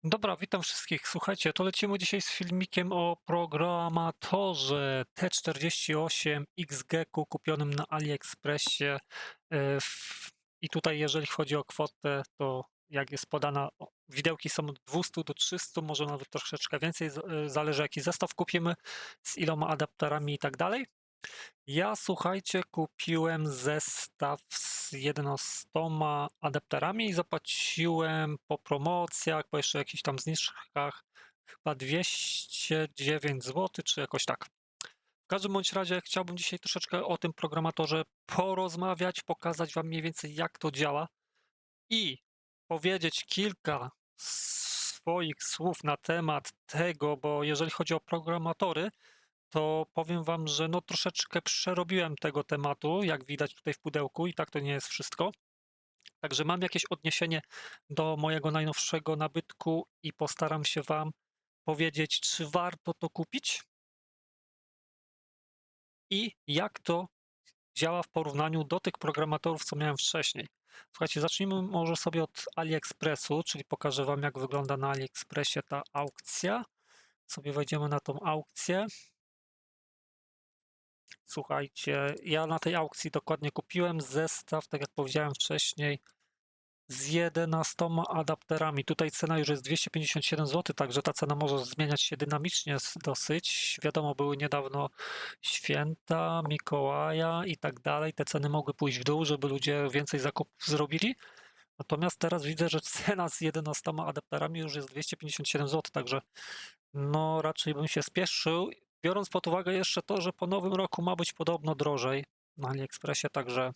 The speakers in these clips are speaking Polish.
Dobra, witam wszystkich. Słuchajcie, to lecimy dzisiaj z filmikiem o programatorze T48XGK kupionym na AliExpressie. I tutaj, jeżeli chodzi o kwotę, to jak jest podana, widełki są od 200 do 300, może nawet troszeczkę więcej, zależy jaki zestaw kupimy, z iloma adapterami i tak dalej. Ja, słuchajcie, kupiłem zestaw z 11 adapterami i zapłaciłem po promocjach, po jeszcze jakichś tam zniżkach chyba 209 zł, czy jakoś tak. W każdym bądź razie chciałbym dzisiaj troszeczkę o tym programatorze porozmawiać, pokazać Wam mniej więcej jak to działa i powiedzieć kilka swoich słów na temat tego, bo jeżeli chodzi o programatory, to powiem wam, że no troszeczkę przerobiłem tego tematu, jak widać tutaj w pudełku i tak to nie jest wszystko. Także mam jakieś odniesienie do mojego najnowszego nabytku i postaram się wam powiedzieć, czy warto to kupić i jak to działa w porównaniu do tych programatorów, co miałem wcześniej. Słuchajcie, zacznijmy może sobie od AliExpressu, czyli pokażę wam, jak wygląda na AliExpressie ta aukcja. Sobie wejdziemy na tą aukcję. Słuchajcie, ja na tej aukcji dokładnie kupiłem zestaw, tak jak powiedziałem wcześniej, z 11 adapterami. Tutaj cena już jest 257 zł, także ta cena może zmieniać się dynamicznie dosyć. Wiadomo, były niedawno święta, Mikołaja i tak dalej. Te ceny mogły pójść w dół, żeby ludzie więcej zakupów zrobili. Natomiast teraz widzę, że cena z 11 adapterami już jest 257 zł, także no raczej bym się spieszył, biorąc pod uwagę jeszcze to, że po nowym roku ma być podobno drożej na AliExpressie, także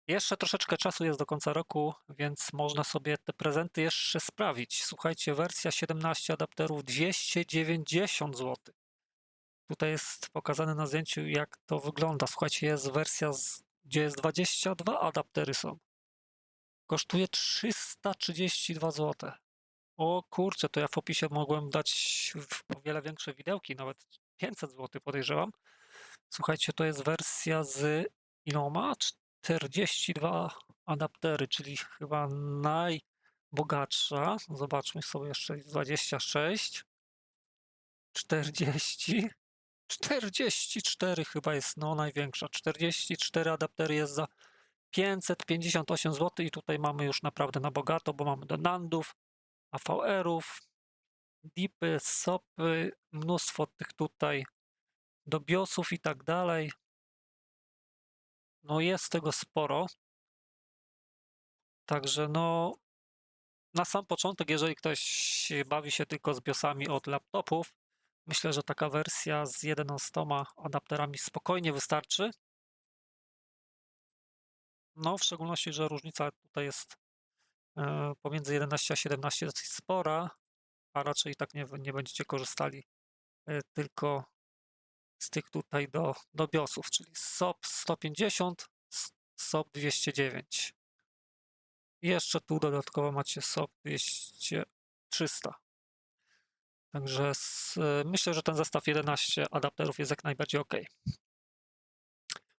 jeszcze troszeczkę czasu jest do końca roku, więc można sobie te prezenty jeszcze sprawić. Słuchajcie, wersja 17 adapterów 290 zł. Tutaj jest pokazane na zdjęciu, jak to wygląda. Słuchajcie, jest wersja, gdzie jest 22 adaptery są. Kosztuje 332 zł. O kurczę, to ja w opisie mogłem dać o wiele większe widełki, nawet 500 zł podejrzewam. Słuchajcie, to jest wersja z iloma? 42 adaptery, czyli chyba najbogatsza. Zobaczmy sobie jeszcze 26, 40, 44 chyba jest no największa. 44 adaptery jest za 558 zł i tutaj mamy już naprawdę na bogato, bo mamy do NANDów, AVR-ów, DIPy, SOPy, mnóstwo tych tutaj do BIOSów i tak dalej. No jest tego sporo. Także no na sam początek, jeżeli ktoś bawi się tylko z BIOSami od laptopów, myślę, że taka wersja z 11 adapterami spokojnie wystarczy. No w szczególności, że różnica tutaj jest pomiędzy 11 a 17 dosyć spora, a raczej tak nie będziecie korzystali tylko z tych tutaj do BIOSów, czyli SOP 150, SOP 209. I jeszcze tu dodatkowo macie SOP 200, 300. Także myślę, że ten zestaw 11 adapterów jest jak najbardziej ok.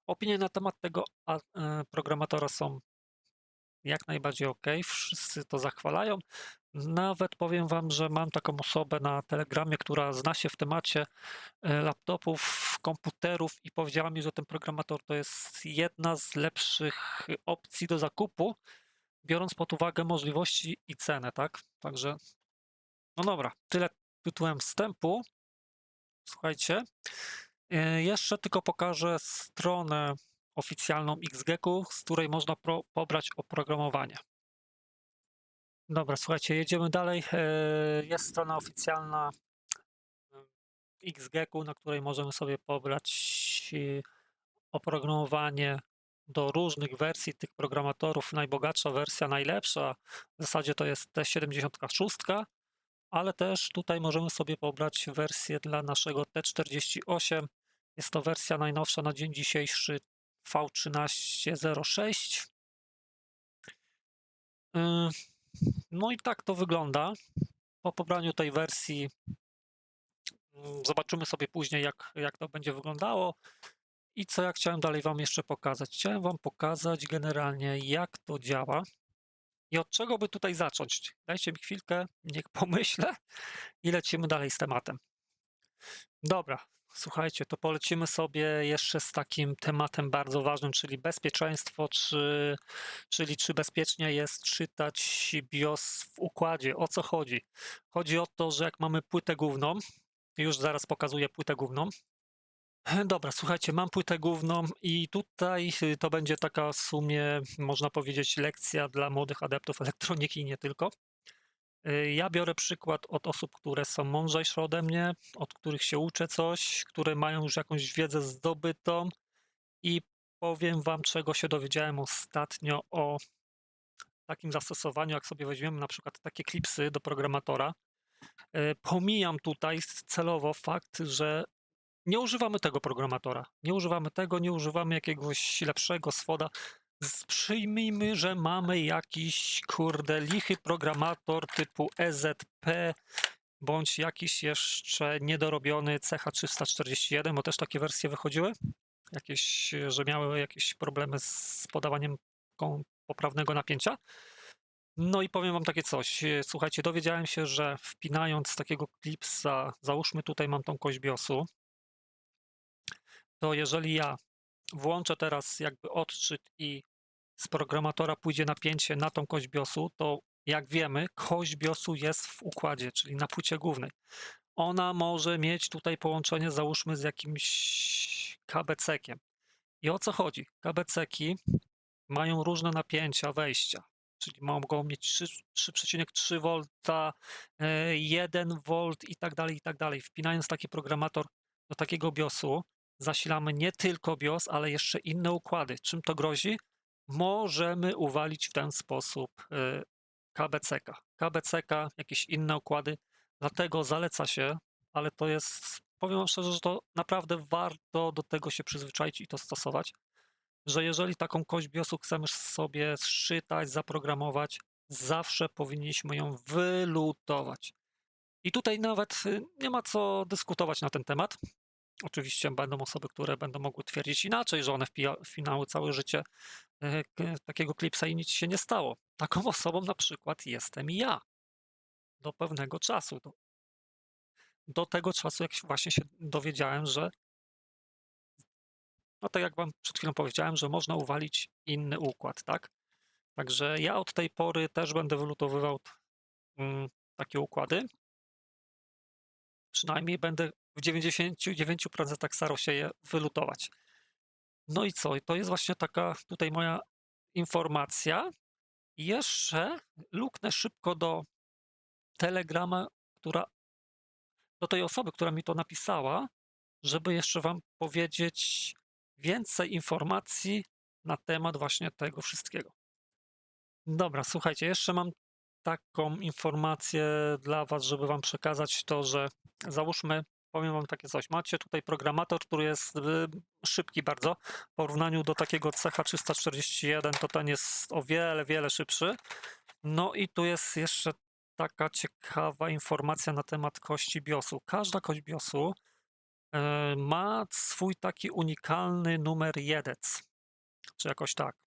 Opinie na temat tego programatora są jak najbardziej ok. Wszyscy to zachwalają. Nawet powiem wam, że mam taką osobę na Telegramie, która zna się w temacie laptopów, komputerów i powiedziała mi, że ten programator to jest jedna z lepszych opcji do zakupu, biorąc pod uwagę możliwości i cenę, tak? Także, no dobra, tyle tytułem wstępu. Słuchajcie, jeszcze tylko pokażę stronę oficjalną XGK-u, z której można pobrać oprogramowanie. Dobra, słuchajcie, jedziemy dalej. Jest strona oficjalna XGK-u, na której możemy sobie pobrać oprogramowanie do różnych wersji tych programatorów. Najbogatsza wersja, najlepsza w zasadzie to jest T76, ale też tutaj możemy sobie pobrać wersję dla naszego T48. Jest to wersja najnowsza na dzień dzisiejszy V1306. No i tak to wygląda. Po pobraniu tej wersji zobaczymy sobie później, jak to będzie wyglądało. I co ja chciałem dalej wam jeszcze pokazać? Chciałem wam pokazać generalnie, jak to działa. I od czego by tutaj zacząć? Dajcie mi chwilkę, niech pomyślę i lecimy dalej z tematem. Dobra, słuchajcie, to polecimy sobie jeszcze z takim tematem bardzo ważnym, czyli bezpieczeństwo, czyli czy bezpiecznie jest czytać BIOS w układzie. O co chodzi? Chodzi o to, że jak mamy płytę główną, już zaraz pokazuję płytę główną. Dobra, słuchajcie, mam płytę główną i tutaj to będzie taka w sumie, można powiedzieć, lekcja dla młodych adeptów elektroniki i nie tylko. Ja biorę przykład od osób, które są mądrzejsze ode mnie, od których się uczę coś, które mają już jakąś wiedzę zdobytą i powiem wam, czego się dowiedziałem ostatnio o takim zastosowaniu, jak sobie weźmiemy na przykład takie klipsy do programatora. Pomijam tutaj celowo fakt, że nie używamy tego programatora. Nie używamy tego, nie używamy jakiegoś lepszego swoda. Przyjmijmy, że mamy jakiś, kurde, lichy programator typu EZP, bądź jakiś jeszcze niedorobiony CH341, bo też takie wersje wychodziły. Jakieś, że miały jakieś problemy z podawaniem poprawnego napięcia. No i powiem wam takie coś. Słuchajcie, dowiedziałem się, że wpinając takiego klipsa, załóżmy tutaj mam tą kość BIOSu, to jeżeli ja włączę teraz jakby odczyt i z programatora pójdzie napięcie na tą kość BIOSu, to jak wiemy, kość BIOSu jest w układzie, czyli na płycie głównej. Ona może mieć tutaj połączenie, załóżmy, z jakimś KBC-kiem. I o co chodzi? KBC-ki mają różne napięcia wejścia, czyli mogą mieć 3,3 V, 1 V i tak dalej, i tak dalej. Wpinając taki programator do takiego BIOSu, zasilamy nie tylko BIOS, ale jeszcze inne układy. Czym to grozi? Możemy uwalić w ten sposób KBC-ka. KBC-ka, jakieś inne układy, dlatego zaleca się, ale to jest, powiem wam szczerze, że to naprawdę warto do tego się przyzwyczaić i to stosować, że jeżeli taką kość BIOSu chcemy sobie zszytać, zaprogramować, zawsze powinniśmy ją wylutować. I tutaj nawet nie ma co dyskutować na ten temat. Oczywiście będą osoby, które będą mogły twierdzić inaczej, że one wpinały całe życie takiego klipsa i nic się nie stało. Taką osobą na przykład jestem ja. Do pewnego czasu. Do tego czasu, jak właśnie się dowiedziałem, że no tak jak wam przed chwilą powiedziałem, że można uwalić inny układ, tak? Także ja od tej pory też będę wylutowywał takie układy. Przynajmniej będę w 99% starał się je wylutować. No i co? I to jest właśnie taka tutaj moja informacja. I jeszcze luknę szybko do Telegrama, do tej osoby, która mi to napisała, żeby jeszcze wam powiedzieć więcej informacji na temat właśnie tego wszystkiego. Dobra, słuchajcie, jeszcze mam taką informację dla was, żeby wam przekazać to, że załóżmy, powiem wam takie coś, macie tutaj programator, który jest szybki bardzo, w porównaniu do takiego CH341, to ten jest o wiele, wiele szybszy. No i tu jest jeszcze taka ciekawa informacja na temat kości BIOSu. Każda kość BIOSu ma swój taki unikalny numer JEDEC, czy jakoś tak.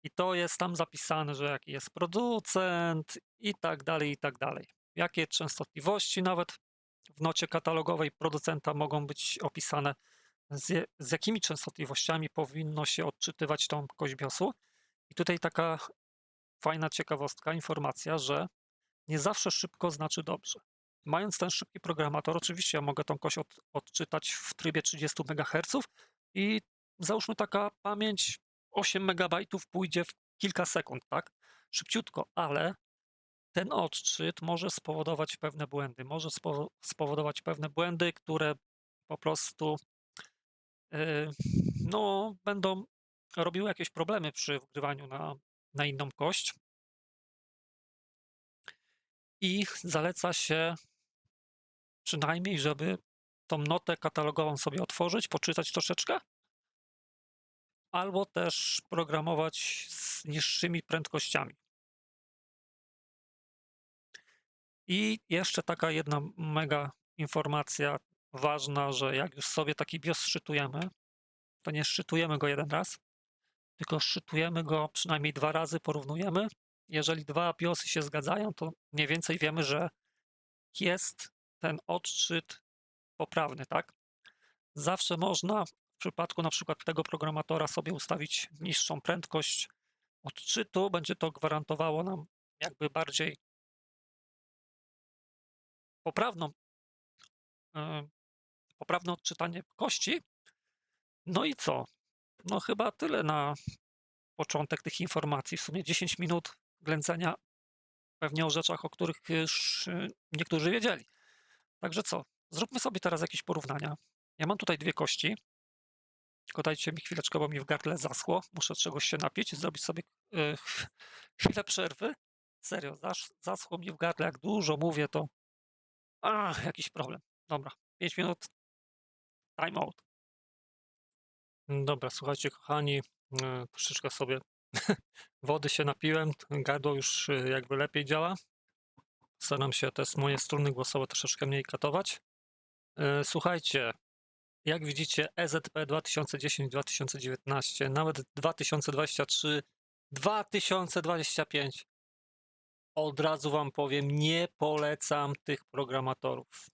I to jest tam zapisane, że jaki jest producent i tak dalej, i tak dalej. Jakie częstotliwości nawet w nocie katalogowej producenta mogą być opisane, z jakimi częstotliwościami powinno się odczytywać tą kość BIOSu. I tutaj taka fajna ciekawostka, informacja, że nie zawsze szybko znaczy dobrze. Mając ten szybki programator, oczywiście ja mogę tą kość odczytać w trybie 30 MHz i załóżmy taka pamięć 8 MB pójdzie w kilka sekund, tak? Szybciutko, ale ten odczyt może spowodować pewne błędy. Może spowodować pewne błędy, które po prostu no, będą robiły jakieś problemy przy wgrywaniu na inną kość. I zaleca się przynajmniej, żeby tą notę katalogową sobie otworzyć, poczytać troszeczkę, albo też programować z niższymi prędkościami. I jeszcze taka jedna mega informacja ważna, że jak już sobie taki BIOS szczytujemy, to nie szczytujemy go jeden raz, tylko szczytujemy go przynajmniej 2 razy, porównujemy jeżeli dwa BIOSy się zgadzają, to mniej więcej wiemy, że jest ten odczyt poprawny, tak? Zawsze można w przypadku na przykład tego programatora sobie ustawić niższą prędkość odczytu, będzie to gwarantowało nam jakby bardziej poprawną, poprawne odczytanie kości. No i co? No chyba tyle na początek tych informacji. W sumie 10 minut ględzenia pewnie o rzeczach, o których już niektórzy wiedzieli. Także co? Zróbmy sobie teraz jakieś porównania. Ja mam tutaj dwie kości. Tylko dajcie mi chwileczkę, bo mi w gardle zaschło. Muszę czegoś się napić, zrobić sobie chwilę przerwy. Serio, zaschło mi w gardle. Jak dużo mówię, to jakiś problem. Dobra, 5 minut, time out. Dobra, słuchajcie, kochani, troszeczkę sobie wody się napiłem, gardło już jakby lepiej działa. Staram się te moje struny głosowe troszeczkę mniej katować. Słuchajcie, jak widzicie, EZP 2010-2019, nawet 2023, 2025. Od razu wam powiem, nie polecam tych programatorów.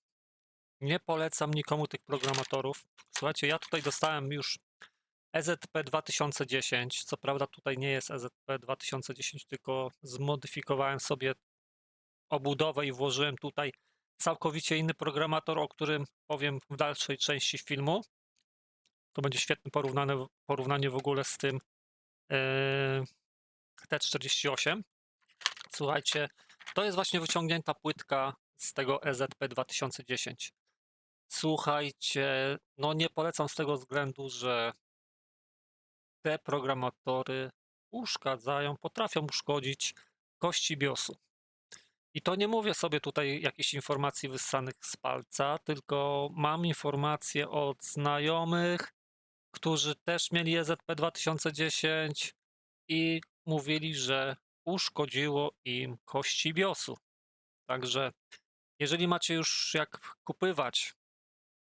Nie polecam nikomu tych programatorów. Słuchajcie, ja tutaj dostałem już EZP 2010. Co prawda tutaj nie jest EZP 2010, tylko zmodyfikowałem sobie obudowę i włożyłem tutaj całkowicie inny programator, o którym powiem w dalszej części filmu. To będzie świetne porównanie w ogóle z tym T48. Słuchajcie, to jest właśnie wyciągnięta płytka z tego EZP 2010. Słuchajcie, no nie polecam z tego względu, że te programatory uszkadzają, potrafią uszkodzić kości BIOSu. I to nie mówię sobie tutaj jakichś informacji wyssanych z palca, tylko mam informacje od znajomych, którzy też mieli EZP 2010 i mówili, że uszkodziło im kości BIOSu. Także jeżeli macie już jak kupywać,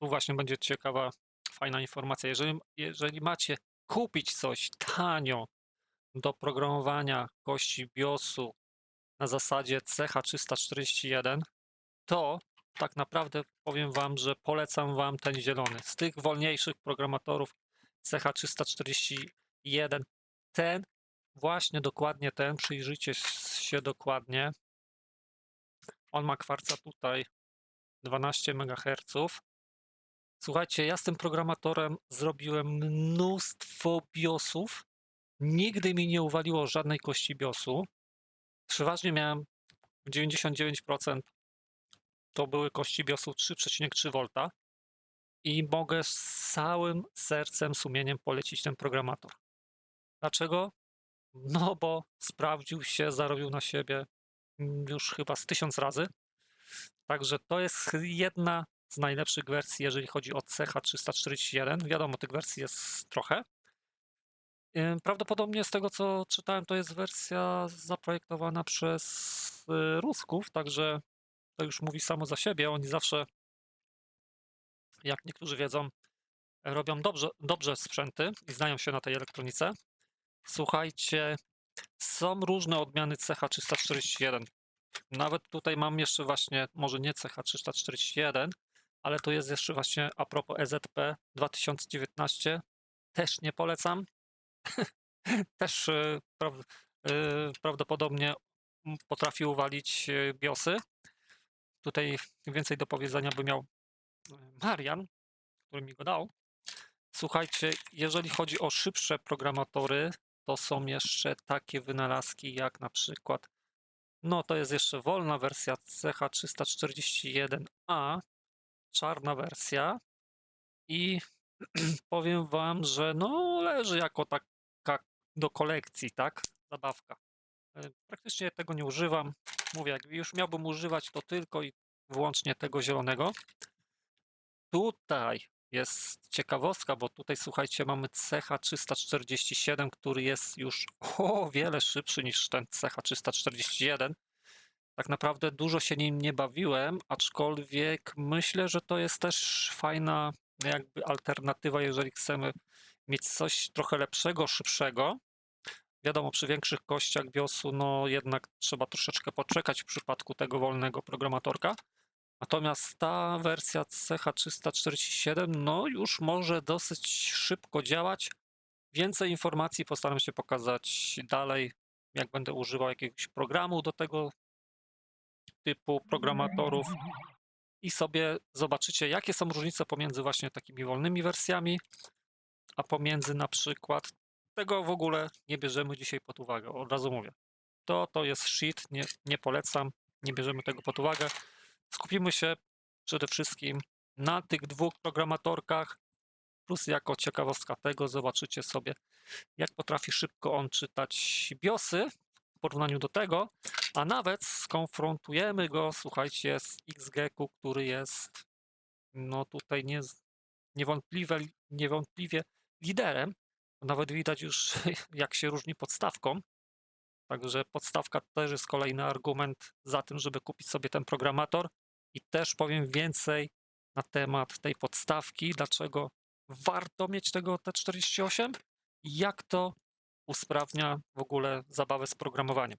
tu właśnie będzie ciekawa, fajna informacja, jeżeli macie kupić coś tanio do programowania kości BIOSu na zasadzie CH341, to tak naprawdę powiem wam, że polecam wam ten zielony. Z tych wolniejszych programatorów CH341, ten, właśnie dokładnie ten, przyjrzyjcie się dokładnie. On ma kwarca tutaj 12 MHz. Słuchajcie, ja z tym programatorem zrobiłem mnóstwo BIOSów. Nigdy mi nie uwaliło żadnej kości BIOSu. Przeważnie miałem 99% to były kości BIOSu 3,3 V i mogę z całym sercem, sumieniem polecić ten programator. Dlaczego? No bo sprawdził się, zarobił na siebie już chyba z 1000 razy. Także to jest jedna z najlepszych wersji, jeżeli chodzi o CH341. Wiadomo, tych wersji jest trochę. Prawdopodobnie z tego, co czytałem, to jest wersja zaprojektowana przez Rusków, także to już mówi samo za siebie. Oni zawsze, jak niektórzy wiedzą, robią dobrze sprzęty i znają się na tej elektronice. Słuchajcie, są różne odmiany CH341. Nawet tutaj mam jeszcze właśnie, może nie CH341, ale to jest jeszcze właśnie a propos EZP 2019. Też nie polecam. Też prawdopodobnie potrafi uwalić BIOSy. Tutaj więcej do powiedzenia by miał Marian, który mi go dał. Słuchajcie, jeżeli chodzi o szybsze programatory, to są jeszcze takie wynalazki jak na przykład, no to jest jeszcze wolna wersja CH341A, czarna wersja i powiem wam, że no leży jako taka do kolekcji, tak? Zabawka. Praktycznie tego nie używam. Mówię, jak już miałbym używać, to tylko i wyłącznie tego zielonego. Tutaj jest ciekawostka, bo tutaj słuchajcie, mamy CH347, który jest już o wiele szybszy niż ten CH341. Tak naprawdę dużo się nim nie bawiłem, aczkolwiek myślę, że to jest też fajna jakby alternatywa, jeżeli chcemy mieć coś trochę lepszego, szybszego. Wiadomo, przy większych kościach BIOSu, no jednak trzeba troszeczkę poczekać w przypadku tego wolnego programatorka. Natomiast ta wersja CH347, no już może dosyć szybko działać. Więcej informacji postaram się pokazać dalej, jak będę używał jakiegoś programu do tego typu programatorów i sobie zobaczycie, jakie są różnice pomiędzy właśnie takimi wolnymi wersjami, a pomiędzy na przykład tego w ogóle nie bierzemy dzisiaj pod uwagę, od razu mówię. To jest shit, nie polecam, nie bierzemy tego pod uwagę. Skupimy się przede wszystkim na tych dwóch programatorkach, plus jako ciekawostka tego zobaczycie sobie, jak potrafi szybko on czytać BIOSy w porównaniu do tego, a nawet skonfrontujemy go, słuchajcie, z XGEC-u, który jest no tutaj niewątpliwie liderem. Nawet widać już, jak się różni podstawką. Także podstawka też jest kolejny argument za tym, żeby kupić sobie ten programator. I też powiem więcej na temat tej podstawki, dlaczego warto mieć tego T48 i jak to usprawnia w ogóle zabawę z programowaniem.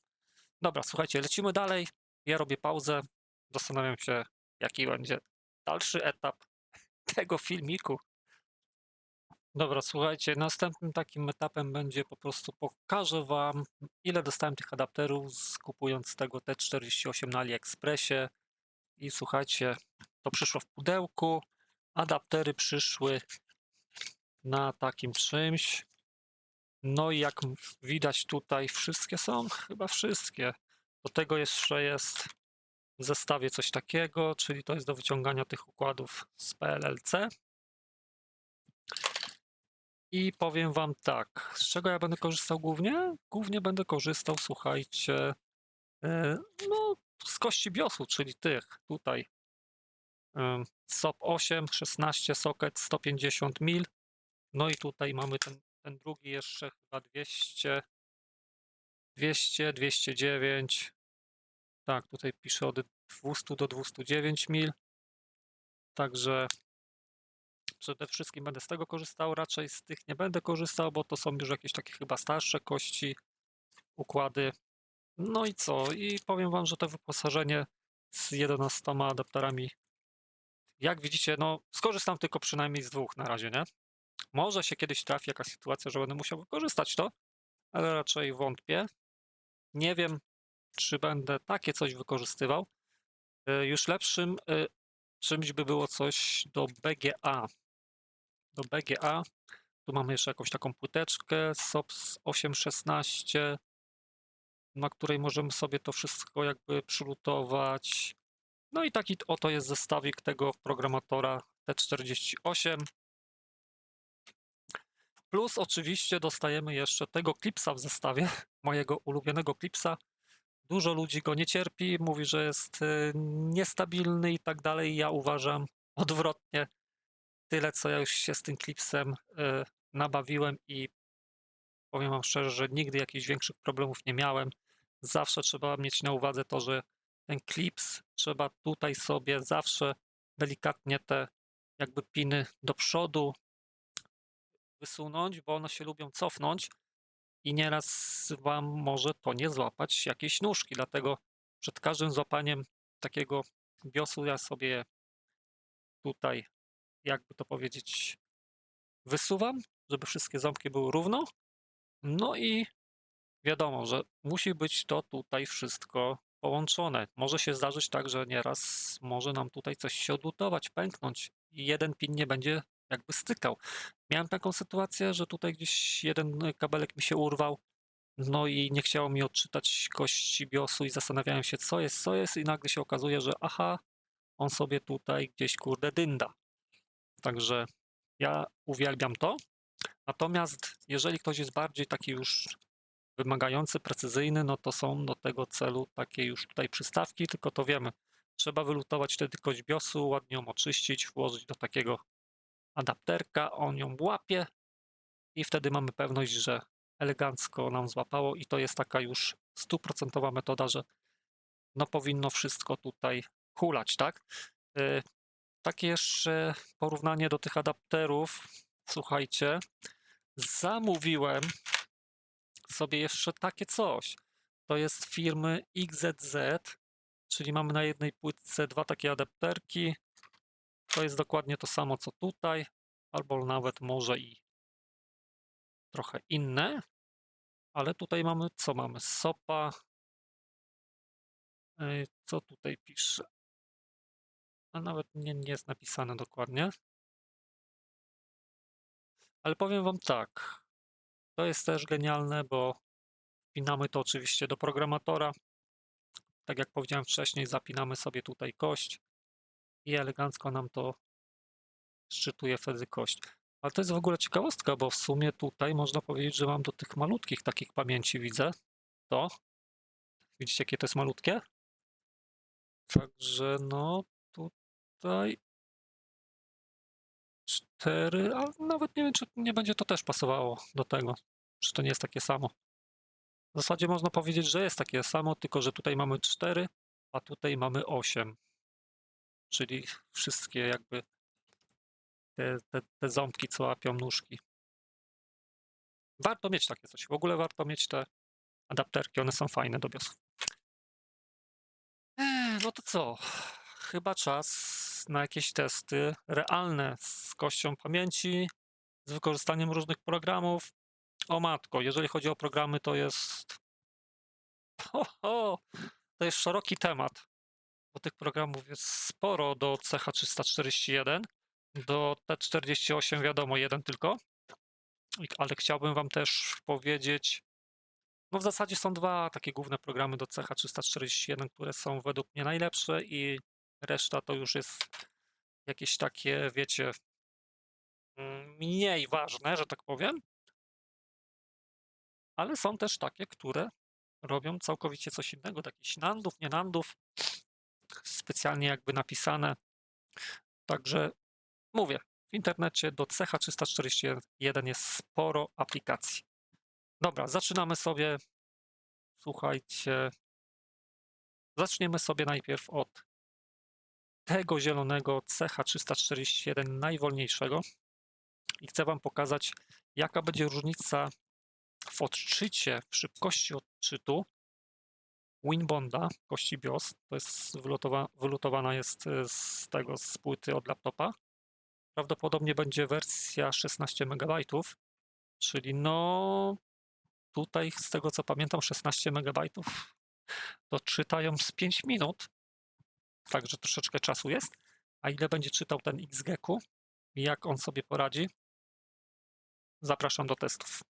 Dobra, słuchajcie, lecimy dalej. Ja robię pauzę. Zastanawiam się, jaki będzie dalszy etap tego filmiku. Dobra, słuchajcie, następnym takim etapem będzie po prostu pokażę Wam, ile dostałem tych adapterów kupując tego T48 na AliExpressie. I słuchajcie, to przyszło w pudełku, adaptery przyszły na takim czymś. No i jak widać tutaj wszystkie są, chyba wszystkie. Do tego jeszcze jest w zestawie coś takiego, czyli to jest do wyciągania tych układów z PLLC. I powiem Wam tak, z czego ja będę korzystał głównie? Głównie będę korzystał, słuchajcie, no z kości BIOSu, czyli tych tutaj SOP 8, 16 socket 150 mil. No i tutaj mamy ten drugi jeszcze chyba 200, 209. Tak, tutaj pisze od 200 do 209 mil. Także przede wszystkim będę z tego korzystał, raczej z tych nie będę korzystał, bo to są już jakieś takie chyba starsze kości, układy. No i co? I powiem Wam, że to wyposażenie z 11 adapterami, jak widzicie, no skorzystam tylko przynajmniej z dwóch na razie, nie? Może się kiedyś trafi jakaś sytuacja, że będę musiał wykorzystać to, ale raczej wątpię. Nie wiem, czy będę takie coś wykorzystywał. Już lepszym czymś by było coś do BGA. Do BGA. Tu mamy jeszcze jakąś taką płyteczkę SOPS 816, na której możemy sobie to wszystko jakby przylutować. No i taki oto jest zestawik tego programatora T48. Plus oczywiście dostajemy jeszcze tego klipsa w zestawie, mojego ulubionego klipsa. Dużo ludzi go nie cierpi, mówi, że jest niestabilny i tak dalej. Ja uważam odwrotnie. Tyle, co ja już się z tym klipsem nabawiłem i powiem Wam szczerze, że nigdy jakichś większych problemów nie miałem. Zawsze trzeba mieć na uwadze to, że ten klips trzeba tutaj sobie zawsze delikatnie te jakby piny do przodu wysunąć, bo one się lubią cofnąć i nieraz Wam może to nie złapać jakiejś nóżki. Dlatego przed każdym złapaniem takiego BIOSu ja sobie tutaj, jakby to powiedzieć, wysuwam, żeby wszystkie ząbki były równo. No i wiadomo, że musi być to tutaj wszystko połączone. Może się zdarzyć tak, że nieraz może nam tutaj coś się odlutować, pęknąć i jeden pin nie będzie jakby stykał. Miałem taką sytuację, że tutaj gdzieś jeden kabelek mi się urwał, no i nie chciało mi odczytać kości BIOSu i zastanawiałem się, co jest i nagle się okazuje, że aha, on sobie tutaj gdzieś kurde dynda. Także ja uwielbiam to. Natomiast jeżeli ktoś jest bardziej taki już wymagający, precyzyjny, no to są do tego celu takie już tutaj przystawki, tylko to wiemy. Trzeba wylutować wtedy kość BIOSu, ładnie ją oczyścić, włożyć do takiego adapterka, on ją łapie i wtedy mamy pewność, że elegancko nam złapało i to jest taka już stuprocentowa metoda, że no powinno wszystko tutaj hulać, tak? Takie jeszcze porównanie do tych adapterów. Słuchajcie, zamówiłem sobie jeszcze takie coś. To jest firmy XZZ, czyli mamy na jednej płytce 2 takie adapterki. To jest dokładnie to samo co tutaj, albo nawet może i trochę inne, ale tutaj mamy, co mamy? SOPA. Co tutaj pisze? A nawet nie jest napisane dokładnie. Ale powiem wam tak, to jest też genialne, bo wpinamy to oczywiście do programatora. Tak jak powiedziałem wcześniej, zapinamy sobie tutaj kość i elegancko nam to szczytuje wtedy kość. Ale to jest w ogóle ciekawostka, bo w sumie tutaj można powiedzieć, że mam do tych malutkich takich pamięci widzę. To. Widzicie, jakie to jest malutkie? Także no tutaj 4, a nawet nie wiem, czy nie będzie to też pasowało do tego. Czy to nie jest takie samo. W zasadzie można powiedzieć, że jest takie samo, tylko że tutaj mamy 4, a tutaj mamy 8. Czyli wszystkie jakby te ząbki, co łapią nóżki. Warto mieć takie coś. W ogóle warto mieć te adapterki, one są fajne do BIOSów. No to co? Chyba czas na jakieś testy realne z kością pamięci, z wykorzystaniem różnych programów. O matko, jeżeli chodzi o programy, to jest to jest szeroki temat, bo tych programów jest sporo do CH341, do T48 wiadomo, jeden tylko, ale chciałbym wam też powiedzieć, no w zasadzie są 2 takie główne programy do CH341, które są według mnie najlepsze i reszta to już jest jakieś takie, wiecie, mniej ważne, że tak powiem, ale są też takie, które robią całkowicie coś innego, takich nandów, nie nandów, specjalnie jakby napisane. Także mówię, w internecie do CH341 jest sporo aplikacji. Dobra, zaczynamy sobie, słuchajcie, zaczniemy sobie najpierw od tego zielonego CH341 najwolniejszego i chcę wam pokazać, jaka będzie różnica w odczycie, w szybkości odczytu Winbonda, kości BIOS, to jest wylutowana jest z płyty od laptopa. Prawdopodobnie będzie wersja 16 MB, czyli no tutaj z tego co pamiętam 16 MB to czytają z 5 minut, także troszeczkę czasu jest. A ile będzie czytał ten XGECU i jak on sobie poradzi? Zapraszam do testów.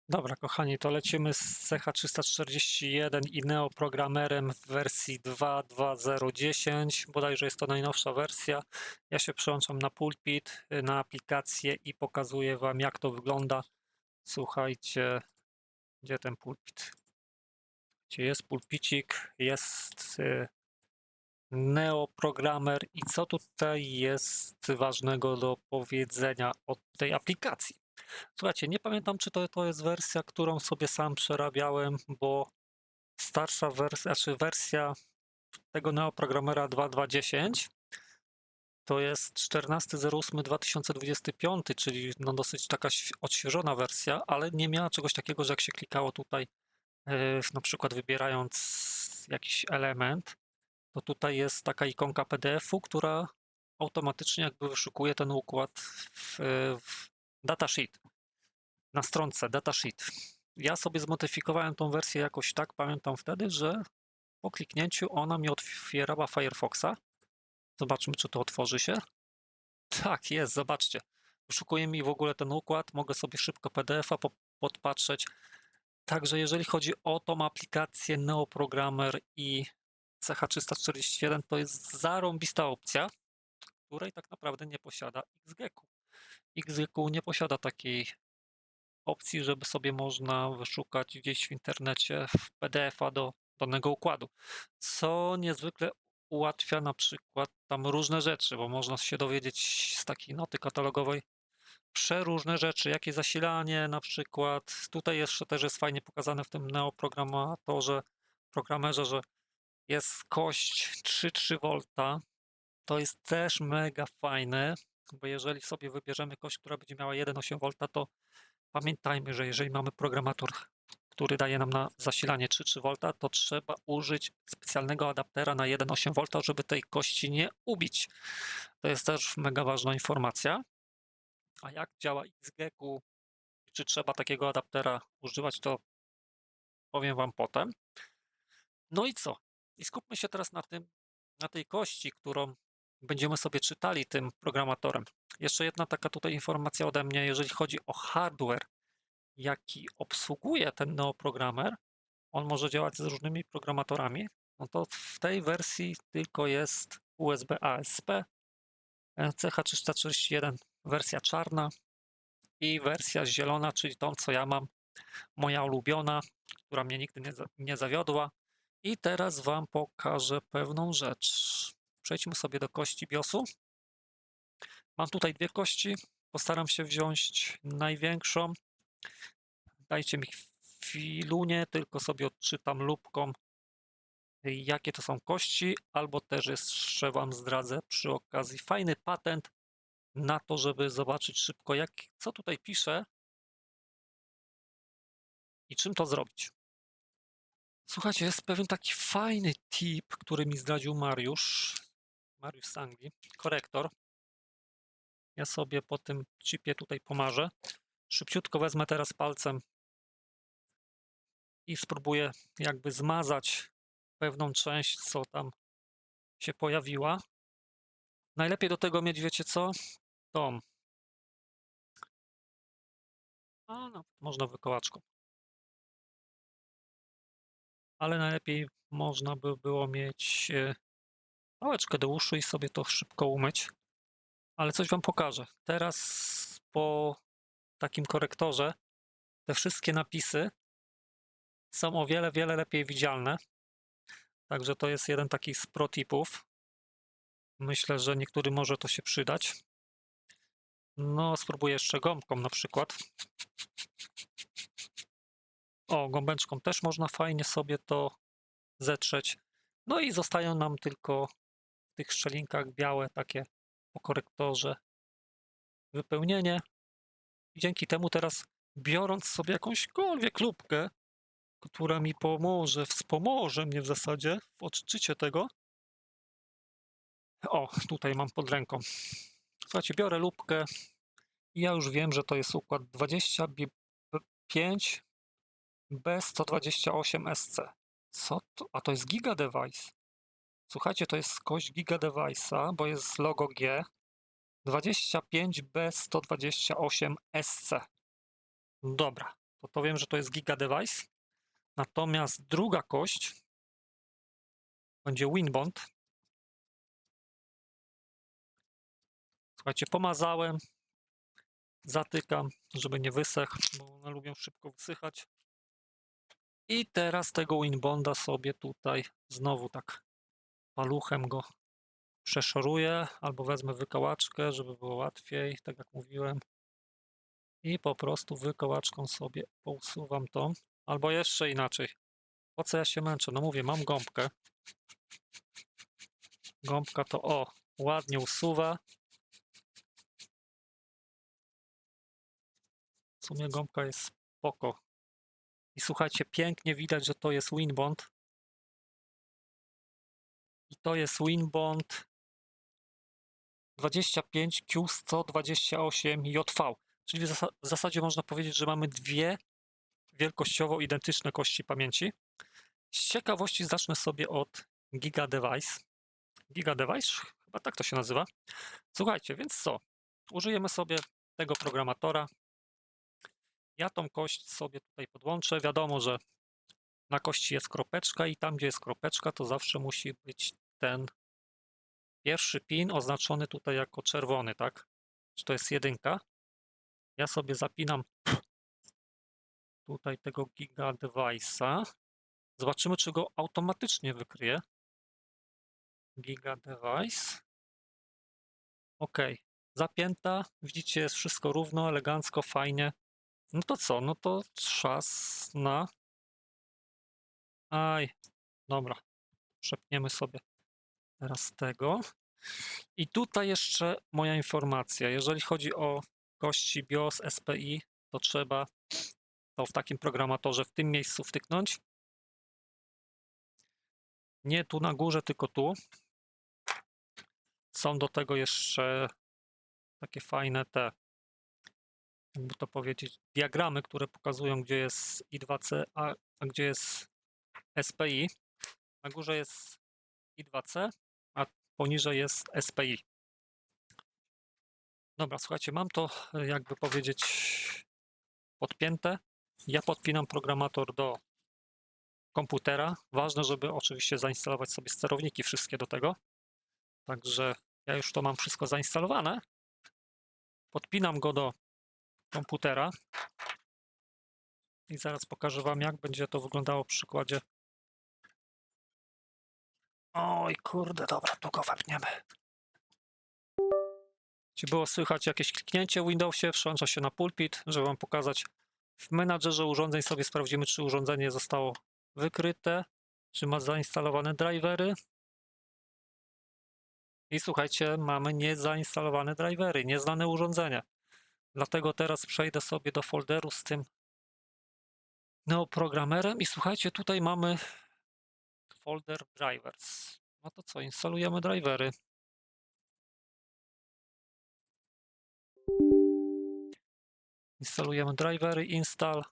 Dobra, kochani, to lecimy z CH341 i neoprogramerem w wersji 2.2.0.10. Bodajże jest to najnowsza wersja. Ja się przełączam na pulpit, na aplikację i pokazuję wam, jak to wygląda. Słuchajcie, gdzie ten pulpit? Gdzie jest pulpicik? Jest neoprogramer i co tutaj jest ważnego do powiedzenia o tej aplikacji? Słuchajcie, nie pamiętam, czy to jest wersja, którą sobie sam przerabiałem, bo starsza wersja, czy wersja tego neoprogramera 2.2.10 to jest 14.08.2025, czyli no dosyć taka odświeżona wersja, ale nie miała czegoś takiego, że jak się klikało tutaj, na przykład wybierając jakiś element, to tutaj jest taka ikonka PDF-u, która automatycznie jakby wyszukuje ten układ w datasheet, na stronce datasheet. Ja sobie zmodyfikowałem tą wersję jakoś tak, pamiętam wtedy, że po kliknięciu ona mi otwierała Firefoxa. Zobaczmy, czy to otworzy się. Tak, jest, zobaczcie. Wyszukuje mi w ogóle ten układ, mogę sobie szybko PDF-a podpatrzeć. Także jeżeli chodzi o tą aplikację Neoprogrammer i CH341, to jest zarąbista opcja, której tak naprawdę nie posiada XGECU. XGECU nie posiada takiej opcji, żeby sobie można wyszukać gdzieś w internecie w PDF-a do danego układu, co niezwykle ułatwia na przykład tam różne rzeczy, bo można się dowiedzieć z takiej noty katalogowej przeróżne rzeczy, jakie zasilanie na przykład. Tutaj jeszcze też jest fajnie pokazane w tym programerze, że jest kość 3,3 V. To jest też mega fajne, bo jeżeli sobie wybierzemy kość, która będzie miała 1,8 V, to pamiętajmy, że jeżeli mamy programator, który daje nam na zasilanie 3,3 V, to trzeba użyć specjalnego adaptera na 1,8 V, żeby tej kości nie ubić. To jest też mega ważna informacja. A jak działa XGECU, czy trzeba takiego adaptera używać, to powiem Wam potem. No i co? I skupmy się teraz na tej kości, którą będziemy sobie czytali tym programatorem. Jeszcze jedna taka tutaj informacja ode mnie, jeżeli chodzi o hardware, jaki obsługuje ten neoprogramer, on może działać z różnymi programatorami, no to w tej wersji tylko jest USB ASP, CH341 wersja czarna i wersja zielona, czyli tą, co ja mam, moja ulubiona, która mnie nigdy nie zawiodła. I teraz Wam pokażę pewną rzecz. Przejdźmy sobie do kości BIOSu. Mam tutaj dwie kości. Postaram się wziąć największą. Dajcie mi chwilunię, tylko sobie odczytam lupką, jakie to są kości, albo też jeszcze Wam zdradzę przy okazji fajny patent na to, żeby zobaczyć szybko, co tutaj pisze i czym to zrobić. Słuchajcie, jest pewien taki fajny tip, który mi zdradził Mariusz z Anglii, korektor. Ja sobie po tym chipie tutaj pomarzę. Szybciutko wezmę teraz palcem i spróbuję jakby zmazać pewną część, co tam się pojawiła. Najlepiej do tego mieć, wiecie co? Tą. A, no, można wykołaczką. Ale najlepiej można by było mieć pałeczkę do uszu i sobie to szybko umyć. Ale coś Wam pokażę. Teraz po takim korektorze te wszystkie napisy są o wiele, wiele lepiej widzialne. Także to jest jeden taki z pro tipów. Myślę, że niektórym może to się przydać. No, spróbuję jeszcze gąbką na przykład. O, gąbeczką też można fajnie sobie to zetrzeć. No i zostają nam tylko w tych szczelinkach białe takie po korektorze wypełnienie. I dzięki temu teraz, biorąc sobie jakąśkolwiek lupkę, która mi wspomoże mnie w zasadzie w odczycie tego. O, tutaj mam pod ręką. Słuchajcie, biorę lupkę i ja już wiem, że to jest układ 25 B128SC. Co to? A to jest Giga Device. Słuchajcie, to jest kość Giga Device'a, bo jest logo G. 25B128SC. Dobra, to wiem, że to jest Giga Device. Natomiast druga kość będzie Winbond. Słuchajcie, pomazałem, zatykam, żeby nie wysechł, bo one lubią szybko wysychać. I teraz tego Winbonda sobie tutaj znowu tak paluchem go przeszoruję, albo wezmę wykałaczkę, żeby było łatwiej, tak jak mówiłem. I po prostu wykałaczką sobie pousuwam to, albo jeszcze inaczej. Po co ja się męczę? No mówię, mam gąbkę. Gąbka to ładnie usuwa. W sumie gąbka jest spoko. I słuchajcie, pięknie widać, że to jest Winbond. I to jest Winbond 25Q128JV. Czyli w zasadzie można powiedzieć, że mamy dwie wielkościowo identyczne kości pamięci. Z ciekawości zacznę sobie od Giga Device. Giga Device? Chyba tak to się nazywa. Słuchajcie, więc co? Użyjemy sobie tego programatora. Ja tą kość sobie tutaj podłączę. Wiadomo, że na kości jest kropeczka i tam, gdzie jest kropeczka, to zawsze musi być ten pierwszy pin oznaczony tutaj jako czerwony, tak? Czy to jest 1. Ja sobie zapinam tutaj tego Giga Device'a. Zobaczymy, czy go automatycznie wykryje. Giga Device. OK. Zapięta. Widzicie, jest wszystko równo, elegancko, fajnie. No to co? No to czas na... Aj, dobra. Przepniemy sobie teraz tego. I tutaj jeszcze moja informacja. Jeżeli chodzi o kości BIOS, SPI, to trzeba to w takim programatorze w tym miejscu wtyknąć. Nie tu na górze, tylko tu. Są do tego jeszcze takie fajne te, jakby to powiedzieć, diagramy, które pokazują, gdzie jest I2C, a gdzie jest SPI. Na górze jest I2C, a poniżej jest SPI. Dobra, słuchajcie, mam to, jakby powiedzieć, podpięte. Ja podpinam programator do komputera. Ważne, żeby oczywiście zainstalować sobie sterowniki wszystkie do tego. Także ja już to mam wszystko zainstalowane. Podpinam go do komputera i zaraz pokażę Wam, jak będzie to wyglądało w przykładzie. Oj, kurde, dobra, tu go wepniemy. Czy było słychać jakieś kliknięcie w Windowsie? Przełącza się na pulpit, żeby Wam pokazać. W menadżerze urządzeń sobie sprawdzimy, czy urządzenie zostało wykryte, czy ma zainstalowane drivery. I słuchajcie, mamy niezainstalowane drivery, nieznane urządzenie. Dlatego teraz przejdę sobie do folderu z tym neoprogramerem i słuchajcie, tutaj mamy folder drivers. No to co, instalujemy drivery. Instalujemy drivery, install.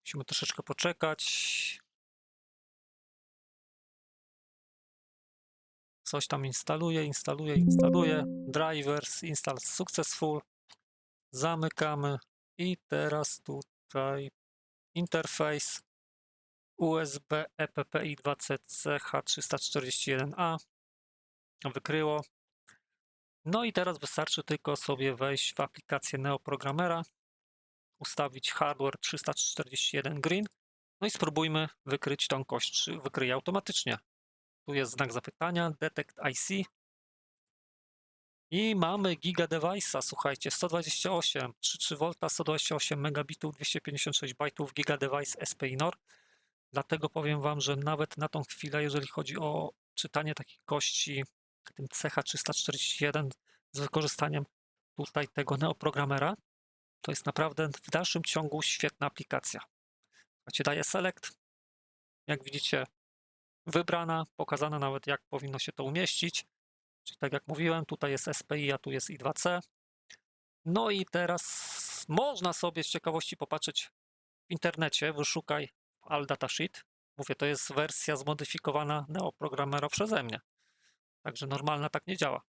Musimy troszeczkę poczekać. Coś tam instaluje. Drivers, install successful. Zamykamy i teraz tutaj interfejs USB EPPI 2CC H341A wykryło. No i teraz wystarczy tylko sobie wejść w aplikację neoprogramera, ustawić hardware 341 green, no i spróbujmy wykryć tą kość, czy wykryje automatycznie. Tu jest znak zapytania, detect IC i mamy giga device'a, słuchajcie, 128, 3,3V, 128 megabitów, 256 bajtów, giga device SPI NOR. Dlatego powiem Wam, że nawet na tą chwilę, jeżeli chodzi o czytanie takich kości, tym CH341 z wykorzystaniem tutaj tego neoprogramera, to jest naprawdę w dalszym ciągu świetna aplikacja. Słuchajcie, daje select, jak widzicie, wybrana, pokazane nawet jak powinno się to umieścić. Czyli tak jak mówiłem, tutaj jest SPI, a tu jest I2C. No i teraz można sobie z ciekawości popatrzeć w internecie, wyszukaj All Datasheet. Mówię, to jest wersja zmodyfikowana neoprogramera przeze mnie. Także normalna tak nie działa.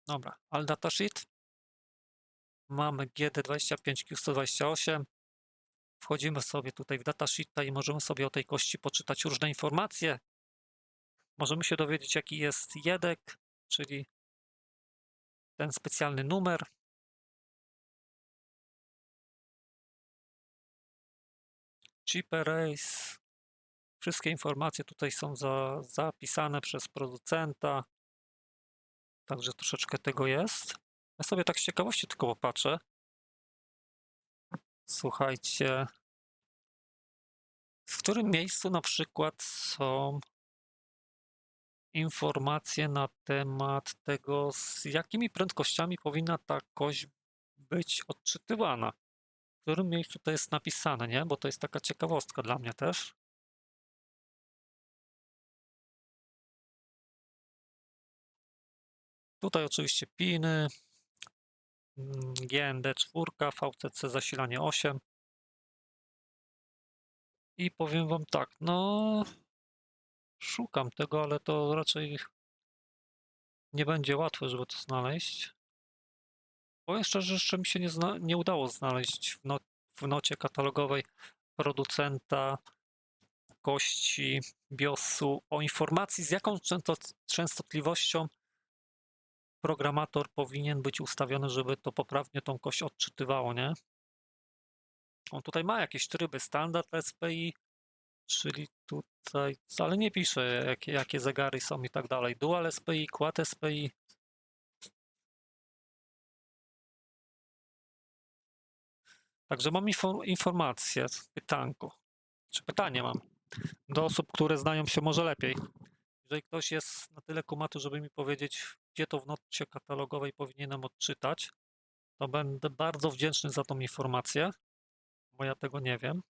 Dobra, All Datasheet. Mamy GD25Q128. Wchodzimy sobie tutaj w datasheeta i możemy sobie o tej kości poczytać różne informacje. Możemy się dowiedzieć, jaki jest jedek, czyli ten specjalny numer. Chip erase. Wszystkie informacje tutaj są zapisane przez producenta. Także troszeczkę tego jest. Ja sobie tak z ciekawości tylko popatrzę. Słuchajcie, w którym miejscu na przykład są informacje na temat tego, z jakimi prędkościami powinna ta kość być odczytywana. W którym miejscu to jest napisane, nie? Bo to jest taka ciekawostka dla mnie też. Tutaj oczywiście piny, GND4, VCC zasilanie 8. I powiem Wam tak, no szukam tego, ale to raczej nie będzie łatwe, żeby to znaleźć. Powiem szczerze, jeszcze mi się nie udało znaleźć w nocie katalogowej producenta kości BIOSu o informacji, z jaką częstotliwością programator powinien być ustawiony, żeby to poprawnie tą kość odczytywało, nie? On tutaj ma jakieś tryby standard SPI, czyli tutaj, ale nie pisze jakie zegary są i tak dalej. Dual SPI, Quad SPI. Także mam informację, pytanko, czy pytanie mam do osób, które znają się może lepiej. Jeżeli ktoś jest na tyle kumaty, żeby mi powiedzieć, gdzie to w nocie katalogowej powinienem odczytać, to będę bardzo wdzięczny za tą informację, bo ja tego nie wiem.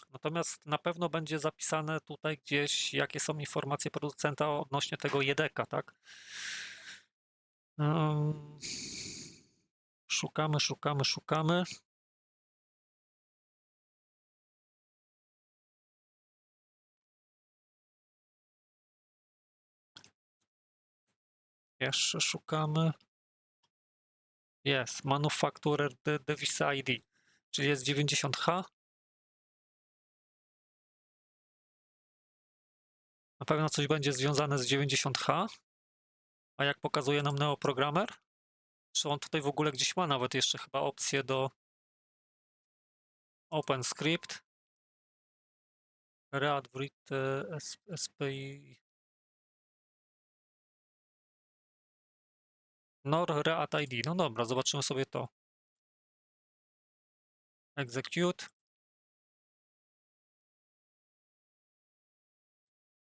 Natomiast na pewno będzie zapisane tutaj gdzieś, jakie są informacje producenta odnośnie tego JEDEKa, tak? Szukamy, szukamy, szukamy. Jeszcze szukamy. Jest, Manufacturer Device ID, czyli jest 90H. Na pewno coś będzie związane z 90H. A jak pokazuje nam NeoProgrammer? Czy on tutaj w ogóle gdzieś ma nawet jeszcze chyba opcję do OpenScript, Readwrit SPI, NOR Read ID. No dobra, zobaczymy sobie to. Execute.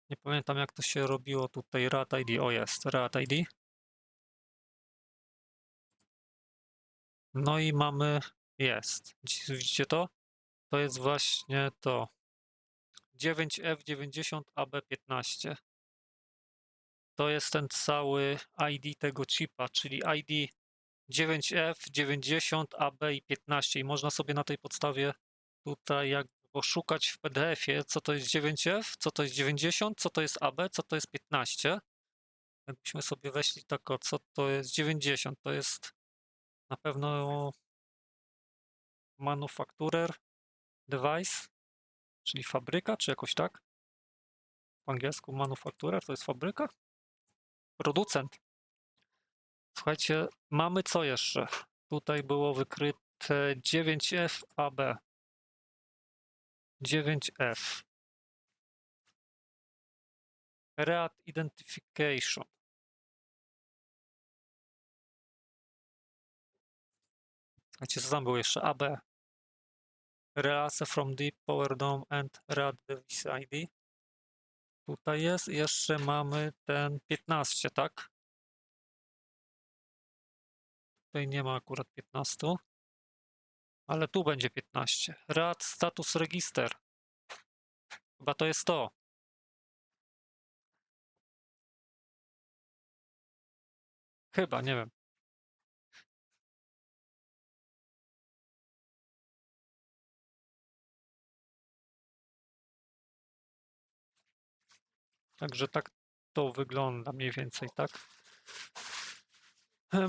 Nie pamiętam jak to się robiło tutaj. Read ID, o jest, Read ID. No i mamy, jest. Widzicie to? To jest właśnie to. 9F90AB15. To jest ten cały ID tego chipa, czyli ID 9F90AB i 15 i można sobie na tej podstawie tutaj jakby poszukać w PDF-ie, co to jest 9F, co to jest 90, co to jest AB, co to jest 15. Jakbyśmy sobie weszli tak, o, co to jest 90, to jest na pewno manufacturer device, czyli fabryka, czy jakoś tak? Po angielsku manufacturer to jest fabryka? Producent. Słuchajcie, mamy co jeszcze? Tutaj było wykryte 9F AB. 9F. Read Identification. Słuchajcie, co tam było jeszcze? AB. Reace from Deep Power Dome and Read Device ID. Tutaj jest. Jeszcze mamy ten 15, tak? Tutaj nie ma akurat 15. Ale tu będzie 15. Read Status Register. Chyba to jest to. Chyba, nie wiem. Także tak to wygląda mniej więcej, tak?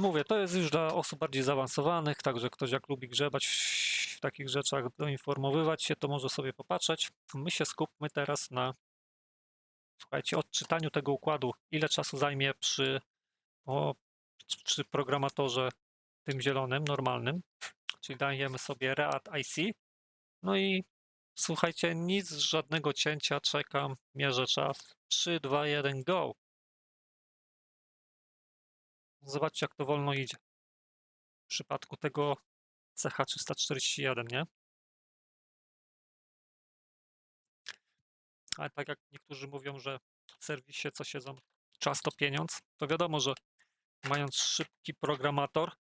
Mówię, to jest już dla osób bardziej zaawansowanych, także ktoś jak lubi grzebać w takich rzeczach, doinformowywać się, to może sobie popatrzeć. My się skupmy teraz na, słuchajcie, odczytaniu tego układu. Ile czasu zajmie przy programatorze tym zielonym, normalnym, czyli dajemy sobie Read IC. No i słuchajcie, nic, żadnego cięcia, czekam, mierzę czas. 3, 2, 1, go! Zobaczcie, jak to wolno idzie. W przypadku tego CH341, nie? Ale tak jak niektórzy mówią, że w serwisie co siedzą, czas to pieniądz, to wiadomo, że mając szybki programator,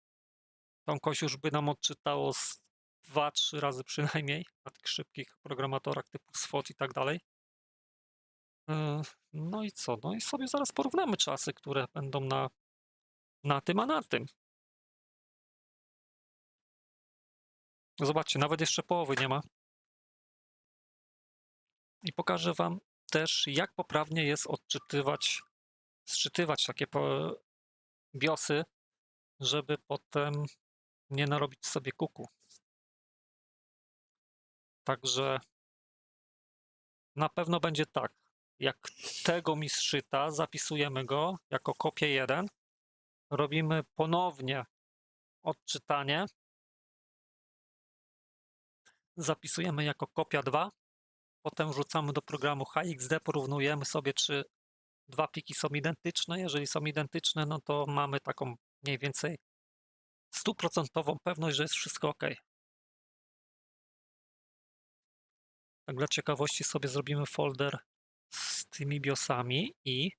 tą kość już by nam odczytało z 2-3 razy przynajmniej na tych szybkich programatorach typu SWOT i tak dalej. No i co? No i sobie zaraz porównamy czasy, które będą na tym, a na tym. Zobaczcie, nawet jeszcze połowy nie ma. I pokażę Wam też, jak poprawnie jest sczytywać takie BIOSy, żeby potem nie narobić sobie kuku. Także na pewno będzie tak, jak tego mi zszyta, zapisujemy go jako kopię 1, robimy ponownie odczytanie, zapisujemy jako kopia 2, potem wrzucamy do programu HXD, porównujemy sobie, czy dwa pliki są identyczne. Jeżeli są identyczne, no to mamy taką mniej więcej 100% pewność, że jest wszystko ok. Tak dla ciekawości sobie zrobimy folder z tymi BIOSami i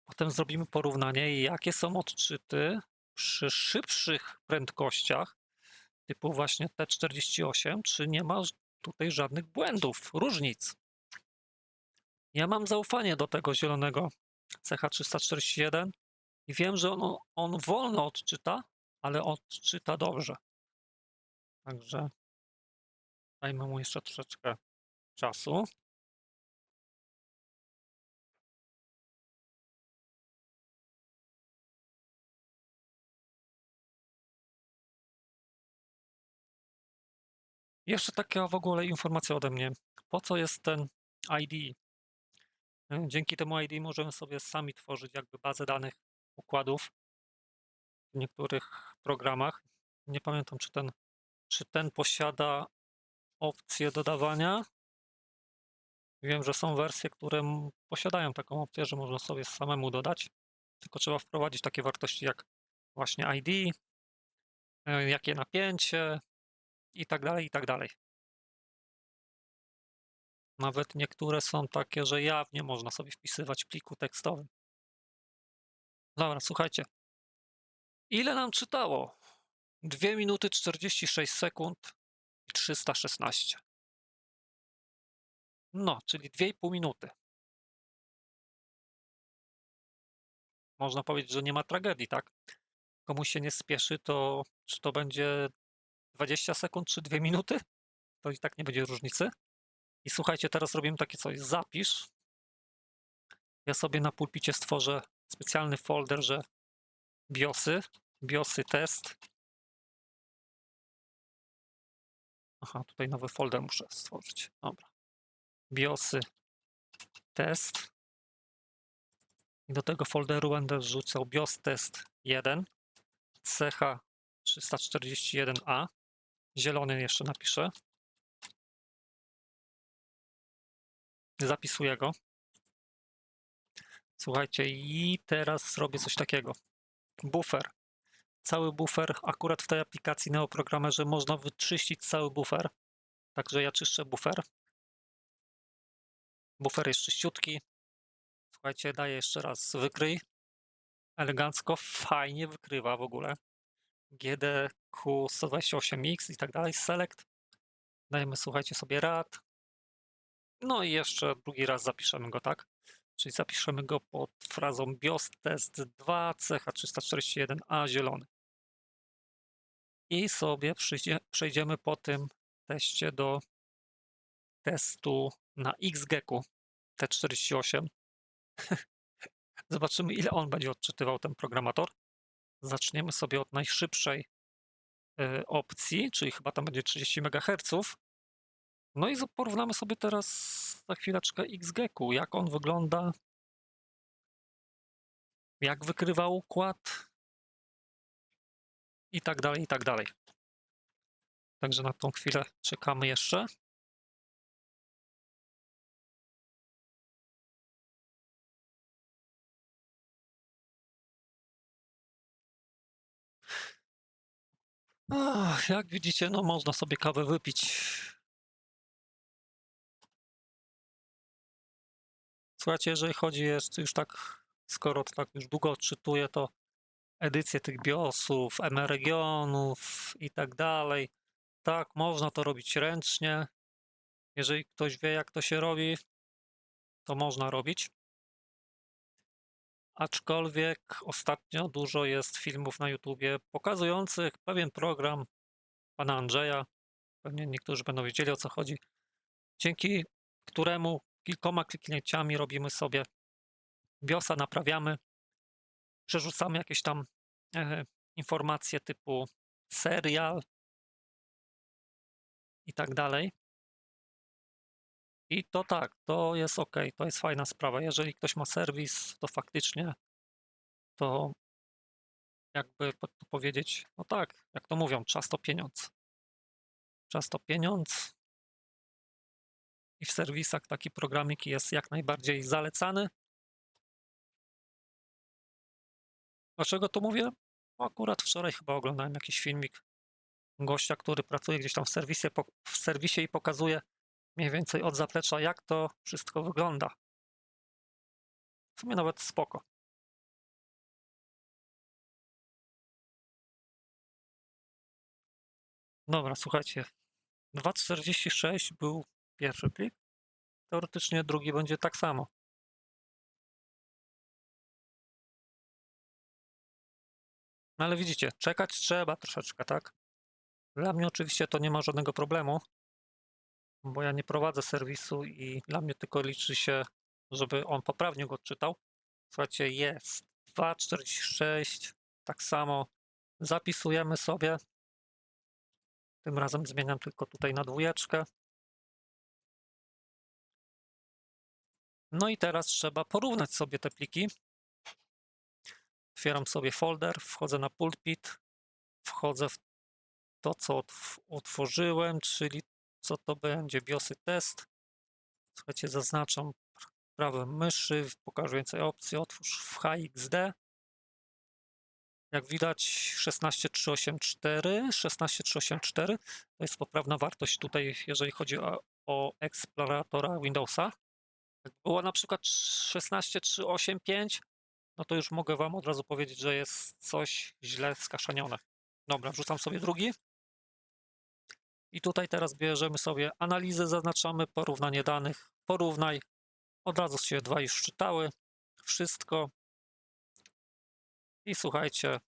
potem zrobimy porównanie, jakie są odczyty przy szybszych prędkościach, typu właśnie T48, czy nie ma tutaj żadnych błędów, różnic. Ja mam zaufanie do tego zielonego CH341 i wiem, że on wolno odczyta, ale odczyta dobrze. Także dajmy mu jeszcze troszeczkę czasu. Jeszcze taka w ogóle informacja ode mnie. Po co jest ten ID? Dzięki temu ID możemy sobie sami tworzyć jakby bazę danych układów w niektórych programach. Nie pamiętam, czy ten posiada opcję dodawania. Wiem, że są wersje, które posiadają taką opcję, że można sobie samemu dodać, tylko trzeba wprowadzić takie wartości jak właśnie ID, jakie napięcie i tak dalej, i tak dalej. Nawet niektóre są takie, że jawnie można sobie wpisywać w pliku tekstowym. Dobra, słuchajcie. Ile nam czytało? 2 minuty 46 sekund i 316. No, czyli 2,5 minuty. Można powiedzieć, że nie ma tragedii, tak? Komuś się nie spieszy, to czy to będzie 20 sekund czy 2 minuty? To i tak nie będzie różnicy. I słuchajcie, teraz robimy takie coś. Zapisz. Ja sobie na pulpicie stworzę specjalny folder, że BIOSy test. Aha, tutaj nowy folder muszę stworzyć. Dobra. BIOSy test. I do tego folderu będę wrzucał BIOS test 1, CH341A. Zielony jeszcze napiszę. Zapisuję go. Słuchajcie, i teraz robię coś takiego. Buffer. Cały buffer, akurat w tej aplikacji Neoprogrammerze można wyczyścić cały buffer. Także ja czyszczę buffer. Buffer jest czyściutki. Słuchajcie, daję jeszcze raz wykryj. Elegancko, fajnie wykrywa w ogóle. GDQ128X i tak dalej. Select. Dajemy, słuchajcie, sobie rad. No i jeszcze drugi raz zapiszemy go, tak? Czyli zapiszemy go pod frazą BIOS test 2 CH341A zielony. I sobie przejdziemy po tym teście do testu na XGEC-u T48. Zobaczymy, ile on będzie odczytywał, ten programator. Zaczniemy sobie od najszybszej opcji, czyli chyba tam będzie 30 MHz. No i porównamy sobie teraz za chwileczkę XGEC-u, jak on wygląda, jak wykrywa układ i tak dalej, i tak dalej. Także na tą chwilę czekamy jeszcze. Jak widzicie, no można sobie kawę wypić. Słuchajcie, jeżeli chodzi już tak, skoro to tak już długo odczytuję, to edycje tych BIOSów, regionów i tak dalej. Tak, można to robić ręcznie. Jeżeli ktoś wie, jak to się robi, to można robić. Aczkolwiek ostatnio dużo jest filmów na YouTubie pokazujących pewien program pana Andrzeja. Pewnie niektórzy będą wiedzieli, o co chodzi. Dzięki któremu kilkoma kliknięciami robimy sobie BIOSa, naprawiamy, przerzucamy jakieś tam informacje typu serial i tak dalej. I to tak, to jest ok, to jest fajna sprawa. Jeżeli ktoś ma serwis, to faktycznie to jakby to powiedzieć, no tak, jak to mówią, czas to pieniądz. Czas to pieniądz i w serwisach taki programik jest jak najbardziej zalecany. Dlaczego to mówię? No akurat wczoraj chyba oglądałem jakiś filmik gościa, który pracuje gdzieś tam w serwisie i pokazuje mniej więcej od zaplecza, jak to wszystko wygląda. W sumie nawet spoko. Dobra, słuchajcie. 2,46 był pierwszy plik. Teoretycznie drugi będzie tak samo. No ale widzicie, czekać trzeba troszeczkę, tak? Dla mnie oczywiście to nie ma żadnego problemu, bo ja nie prowadzę serwisu i dla mnie tylko liczy się, żeby on poprawnie go odczytał. Słuchajcie, jest 2,46, tak samo zapisujemy sobie. Tym razem zmieniam tylko tutaj na 2. No i teraz trzeba porównać sobie te pliki. Otwieram sobie folder, wchodzę na pulpit, wchodzę w to, co utworzyłem, czyli co to będzie BIOSy test. Słuchajcie, zaznaczam prawem myszy, pokażę więcej opcji, otwórz w HXD. Jak widać 16384 to jest poprawna wartość tutaj, jeżeli chodzi o eksploratora Windowsa. Jak było na przykład 16385, no to już mogę Wam od razu powiedzieć, że jest coś źle skaszanione. Dobra, wrzucam sobie drugi. I tutaj teraz bierzemy sobie analizę, zaznaczamy porównanie danych, porównaj. Od razu się 2 już czytały, wszystko. I słuchajcie,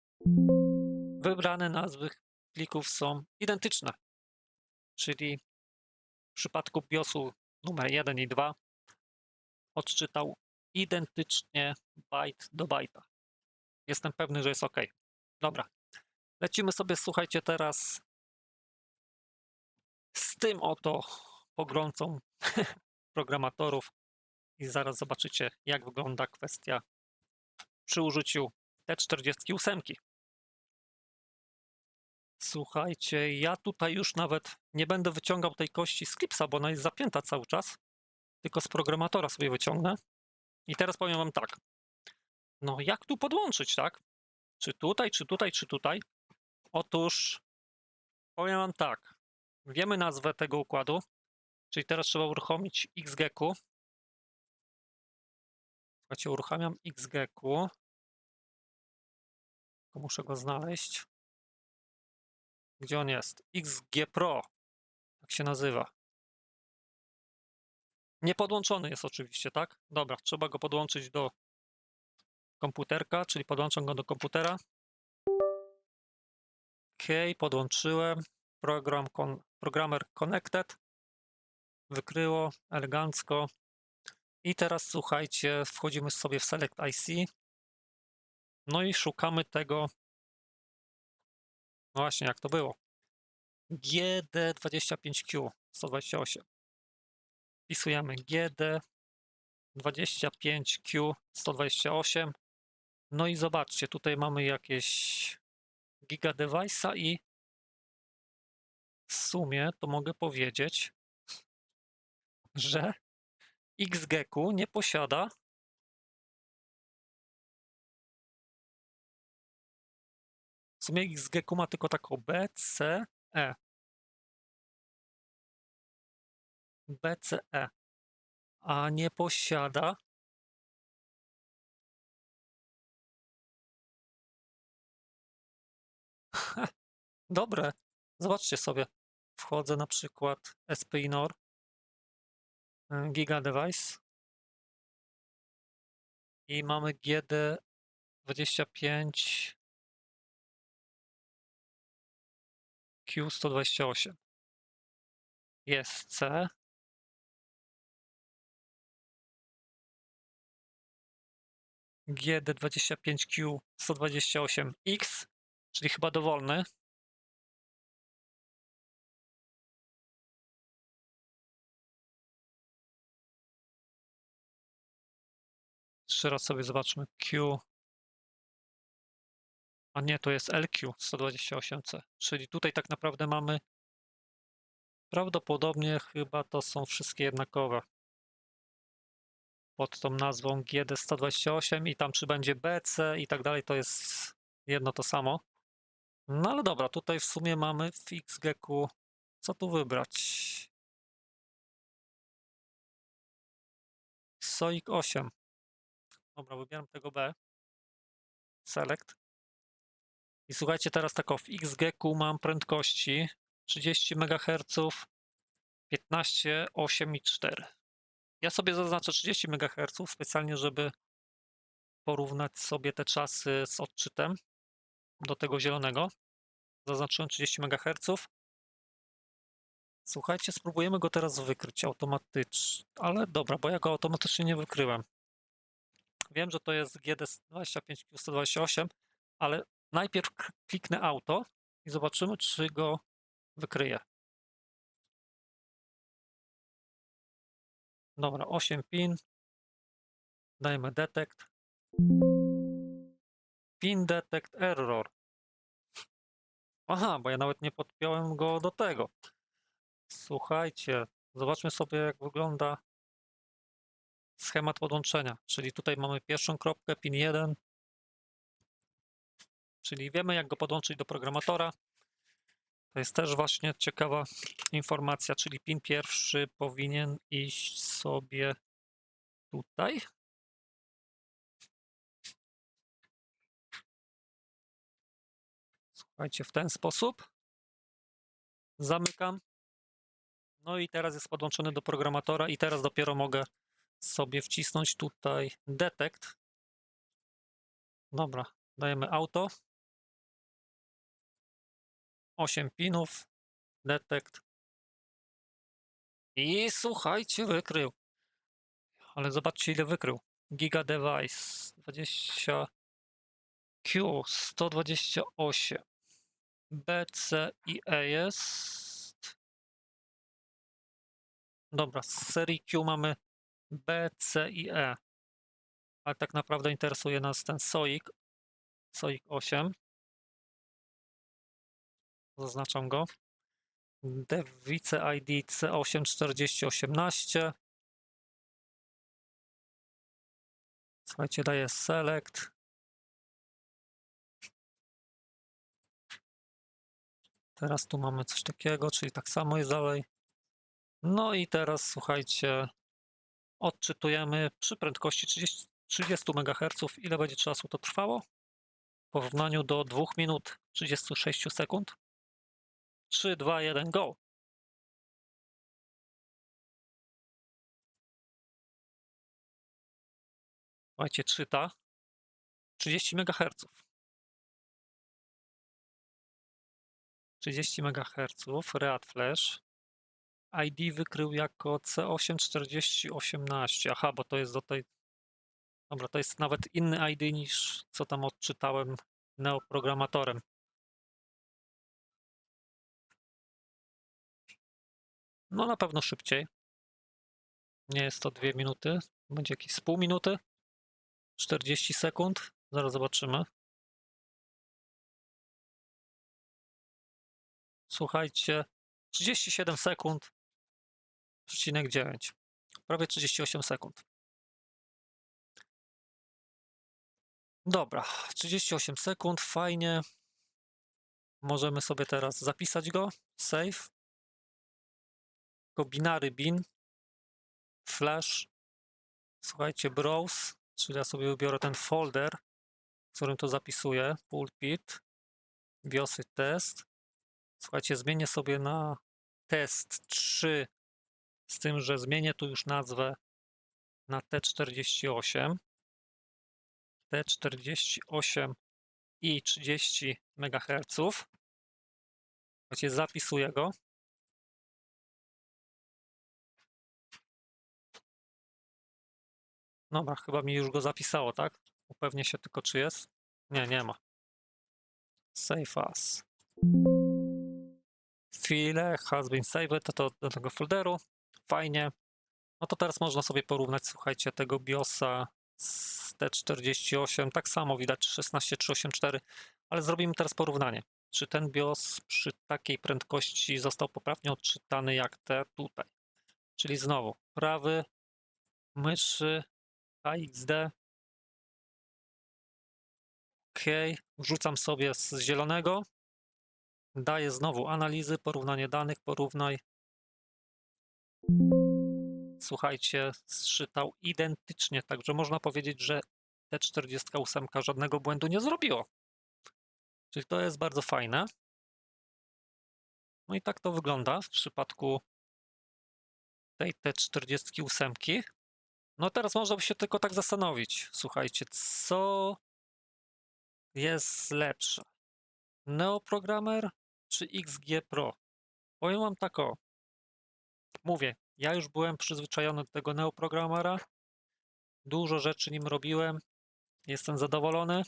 wybrane nazwy plików są identyczne, czyli w przypadku BIOSu numer 1 i 2 odczytał identycznie byte do byte'a. Jestem pewny, że jest OK. Dobra, lecimy sobie, słuchajcie, teraz z tym oto pogromcą programatorów i zaraz zobaczycie, jak wygląda kwestia przy użyciu T48. Słuchajcie, ja tutaj już nawet nie będę wyciągał tej kości z klipsa, bo ona jest zapięta cały czas, tylko z programatora sobie wyciągnę. I teraz powiem Wam tak, no jak tu podłączyć, tak? Czy tutaj, czy tutaj, czy tutaj? Otóż powiem Wam tak, wiemy nazwę tego układu, czyli teraz trzeba uruchomić XGQ. Słuchajcie, uruchamiam XGQ, tylko muszę go znaleźć. Gdzie on jest? XG Pro, tak się nazywa. Niepodłączony jest oczywiście, tak? Dobra, trzeba go podłączyć do komputerka, czyli podłączam go do komputera. OK, podłączyłem. Programmer connected. Wykryło elegancko. I teraz słuchajcie, wchodzimy sobie w Select IC. No i szukamy tego. No właśnie, jak to było? GD25Q 128. Wpisujemy GD25Q 128. No i zobaczcie, tutaj mamy jakieś giga device'a i w sumie to mogę powiedzieć, że XGQ nie posiada w sumie XGQ ma tylko taką BCE. BCE, a nie posiada dobre. Zobaczcie sobie. Wchodzę na przykład SPI NOR, Giga Device i mamy GD25Q128. Jest C. GD25Q128X, czyli chyba dowolny. Jeszcze raz sobie zobaczmy. Q. A nie, to jest LQ128C. Czyli tutaj tak naprawdę mamy prawdopodobnie chyba to są wszystkie jednakowe. Pod tą nazwą GD128 i tam czy będzie BC i tak dalej, to jest jedno to samo. No ale dobra, tutaj w sumie mamy w XGQ, co tu wybrać? SOIC 8. Dobra, wybieram tego B. Select. I słuchajcie, teraz tak w XGQ mam prędkości 30 MHz, 15, 8 i 4. Ja sobie zaznaczę 30 MHz specjalnie, żeby porównać sobie te czasy z odczytem do tego zielonego. Zaznaczyłem 30 MHz. Słuchajcie, spróbujemy go teraz wykryć automatycznie, ale dobra, bo ja go automatycznie nie wykryłem. Wiem, że to jest GD25Q128, ale najpierw kliknę auto i zobaczymy, czy go wykryje. Dobra, 8 pin. Dajmy detect. Pin detect error. Aha, bo ja nawet nie podpiąłem go do tego. Słuchajcie, zobaczmy sobie, jak wygląda schemat podłączenia. Czyli tutaj mamy pierwszą kropkę, pin 1, czyli wiemy, jak go podłączyć do programatora. To jest też właśnie ciekawa informacja, czyli pin pierwszy powinien iść sobie tutaj. Słuchajcie, w ten sposób. Zamykam. No i teraz jest podłączony do programatora i teraz dopiero mogę sobie wcisnąć tutaj detect. Dobra, dajemy auto. 8 pinów, detect. I słuchajcie, wykrył. Ale zobaczcie, ile wykrył. Giga device 20 Q 128 B, C i E jest. Dobra, z serii Q mamy B, C i E. Ale tak naprawdę interesuje nas ten SOIC 8. Zaznaczam go. Device ID C84018. Słuchajcie, daję select. Teraz tu mamy coś takiego, czyli tak samo jest dalej. No i teraz słuchajcie, odczytujemy przy prędkości 30 MHz. Ile będzie czasu to trwało? W porównaniu do 2 minut 36 sekund. 3, 2, 1, go! Słuchajcie, czyta 30 MHz. 30 MHz, Read Flash. ID wykrył jako C84018. Aha, bo to jest do tej. Dobra, to jest nawet inny ID niż co tam odczytałem neoprogramatorem. No na pewno szybciej. Nie jest to 2 minuty. Będzie jakieś z pół minuty. 40 sekund. Zaraz zobaczymy. Słuchajcie, 37 sekund, przecinek 9. Prawie 38 sekund. Dobra, 38 sekund, fajnie. Możemy sobie teraz zapisać go. Save. Binary bin. Flash. Słuchajcie, browse, czyli ja sobie wybiorę ten folder, w którym to zapisuję. Pulpit. BIOSy test. Słuchajcie, zmienię sobie na test 3, z tym, że zmienię tu już nazwę na T48. T48 i 30 MHz. Słuchajcie, zapisuję go. Dobra, chyba mi już go zapisało, tak? Upewnię się tylko, czy jest. Nie, nie ma. Save as. File has been saved, to do tego folderu. Fajnie. No to teraz można sobie porównać, słuchajcie, tego BIOSa z T48. Tak samo widać 16384, ale zrobimy teraz porównanie. Czy ten BIOS przy takiej prędkości został poprawnie odczytany jak te tutaj? Czyli znowu prawy myszy AXD. OK, wrzucam sobie z zielonego. Daję znowu analizy, porównanie danych, porównaj. Słuchajcie, zczytał identycznie, także można powiedzieć, że T48 żadnego błędu nie zrobiło. Czyli to jest bardzo fajne. No i tak to wygląda w przypadku tej T48. No teraz można by się tylko tak zastanowić. Słuchajcie, co jest lepsze? Neoprogrammer czy XG Pro? Powiem wam tak o. Mówię, ja już byłem przyzwyczajony do tego Neoprogramera. Dużo rzeczy nim robiłem. Jestem zadowolony.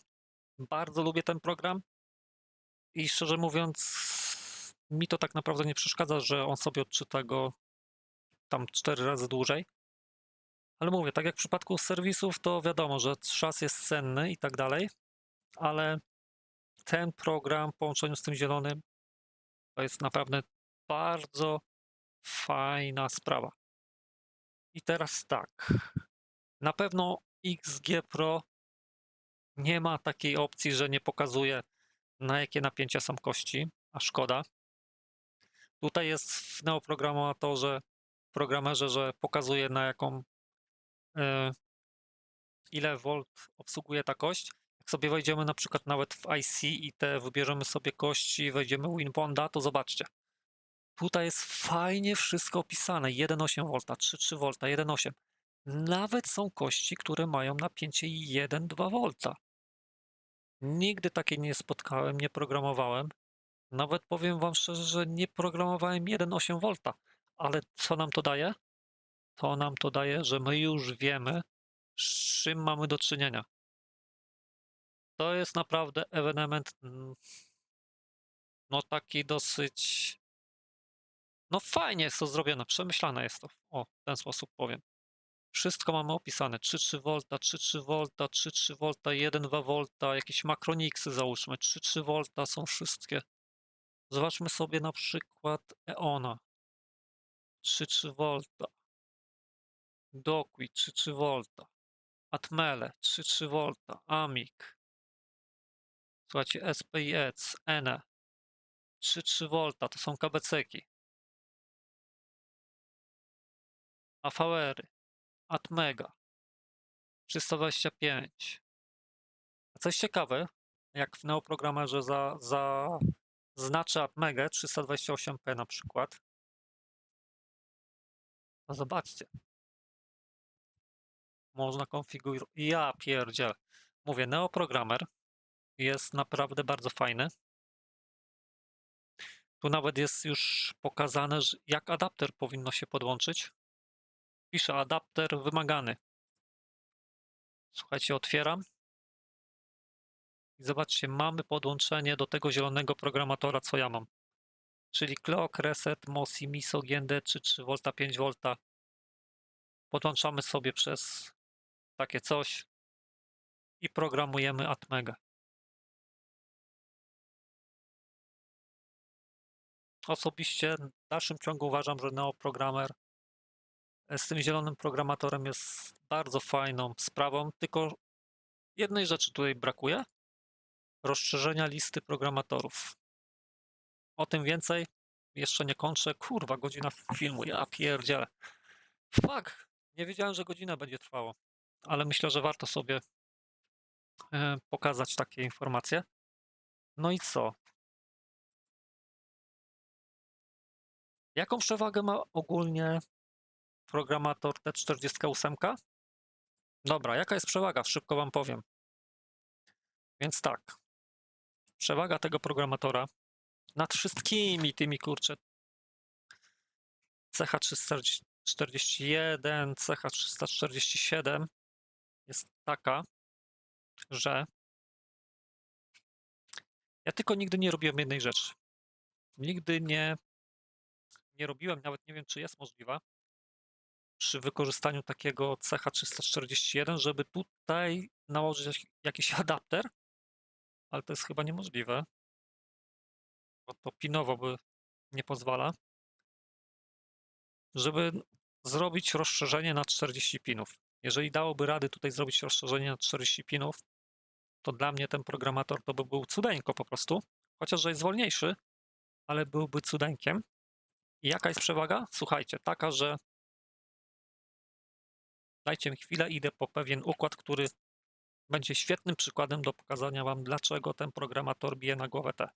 Bardzo lubię ten program. I szczerze mówiąc, mi to tak naprawdę nie przeszkadza, że on sobie odczyta go tam 4 razy dłużej. Ale mówię, tak jak w przypadku serwisów, to wiadomo, że czas jest cenny i tak dalej, ale ten program w połączeniu z tym zielonym to jest naprawdę bardzo fajna sprawa. I teraz tak, na pewno XG Pro nie ma takiej opcji, że nie pokazuje, na jakie napięcia są kości, a szkoda. Tutaj jest w programerze, że pokazuje, na jaką ile volt obsługuje ta kość. Jak sobie wejdziemy na przykład nawet w IC i wybierzemy sobie kości, wejdziemy w Winbonda, to zobaczcie. Tutaj jest fajnie wszystko opisane. 1,8 V, 3,3 V, 1,8. Nawet są kości, które mają napięcie 1,2 V. Nigdy takiej nie spotkałem, nie programowałem. Nawet powiem wam szczerze, że nie programowałem 1,8 V. Ale co nam to daje? To nam to daje, że my już wiemy, z czym mamy do czynienia. To jest naprawdę ewenement, no taki dosyć, no fajnie jest to zrobione, przemyślane jest to. O, w ten sposób powiem. Wszystko mamy opisane. 3,3 V, 3,3 V, 3,3 V, 1,2 V, jakieś makroniksy załóżmy. 3,3 V są wszystkie. Zobaczmy sobie na przykład Eona. 3,3 V. Dokui 3,3 V. Atmele 3,3 V. Amic. Słuchajcie, SPIC, Ene 3,3 V, to są KBC-ki. AVR-y, Atmega 325. A coś ciekawe, jak w neoprogramerze zaznaczę Atmegę 328p na przykład, no zobaczcie, można konfigurować. Ja pierdzielę. Mówię, neoprogramer jest naprawdę bardzo fajny. Tu nawet jest już pokazane, jak adapter powinno się podłączyć. Pisze adapter wymagany. Słuchajcie, otwieram. I zobaczcie, mamy podłączenie do tego zielonego programatora, co ja mam. Czyli clock, reset, MOSI, MISO, GND 3,3 V, 5 V. Podłączamy sobie przez takie coś i programujemy Atmega. Osobiście w dalszym ciągu uważam, że neoprogramer z tym zielonym programatorem jest bardzo fajną sprawą, tylko jednej rzeczy tutaj brakuje. Rozszerzenia listy programatorów. O tym więcej. Jeszcze nie kończę. Kurwa, godzina filmu. Ja pierdzielę. Fuck. Nie wiedziałem, że godzina będzie trwało. Ale myślę, że warto sobie pokazać takie informacje. No i co? Jaką przewagę ma ogólnie programator T48? Dobra, jaka jest przewaga? Szybko wam powiem. Więc tak. Przewaga tego programatora nad wszystkimi tymi, kurczę, CH341, CH347 jest taka, że ja tylko nigdy nie robiłem jednej rzeczy. Nigdy nie robiłem, nawet nie wiem, czy jest możliwa, przy wykorzystaniu takiego CH341, żeby tutaj nałożyć jakiś adapter, ale to jest chyba niemożliwe, bo to pinowo by nie pozwala, żeby zrobić rozszerzenie na 40 pinów. Jeżeli dałoby rady tutaj zrobić rozszerzenie na 40 pinów, to dla mnie ten programator to by był cudeńko po prostu, chociaż że jest wolniejszy, ale byłby cudeńkiem. I jaka jest przewaga? Słuchajcie, taka, że dajcie mi chwilę, idę po pewien układ, który będzie świetnym przykładem do pokazania wam, dlaczego ten programator bije na głowę T.